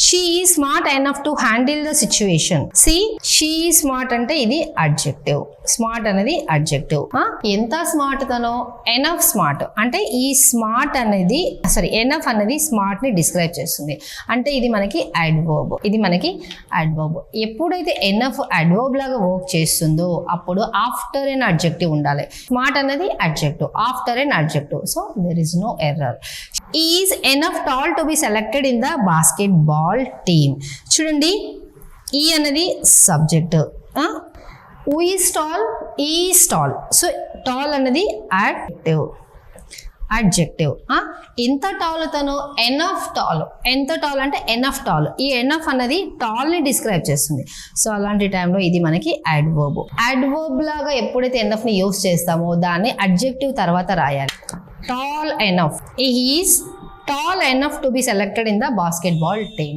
She is smart enough to handle the situation. See she is smart అంటే ఇది adjective, smart అనేది adjective. ఎంత smart తనో, enough smart అంటే ఈ స్మార్ట్ అనేది ఎనఫ్ అనేది స్మార్ట్ ని డిస్క్రైబ్ చేస్తుంది. అంటే ఇది మనకి అడ్వర్బ్, ఇది మనకి అడ్వర్బ్. ఎప్పుడైతే ఎనఫ్ అడ్వర్బ్ లాగా వర్క్ చేస్తుందో అప్పుడు ఆఫ్టర్ ఎన్ అడ్జెక్టివ్ ఉండాలి. స్మార్ట్ అనేది adjective, after an adjective. So there is no error. Is enough tall to be selected in the basketball team. చూడండి, ఈ అనేది subject, who is tall, is tall. So tall అనేది adjective. ఎంత tall తను, enough tall. ఎంత tall అంటే enough tall. ఈ enough అనేది టాల్ ని డిస్క్రైబ్ చేస్తుంది. సో అలాంటి టైంలో ఇది మనకి అడ్వర్బ్. అడ్వర్బ్ లాగా ఎప్పుడైతే ఎనఫ్ ని యూస్ చేస్తామో దాన్ని అడ్జెక్టివ్ తర్వాత రాయాలి. Tall enough, he is tall enough to be selected in the basketball team.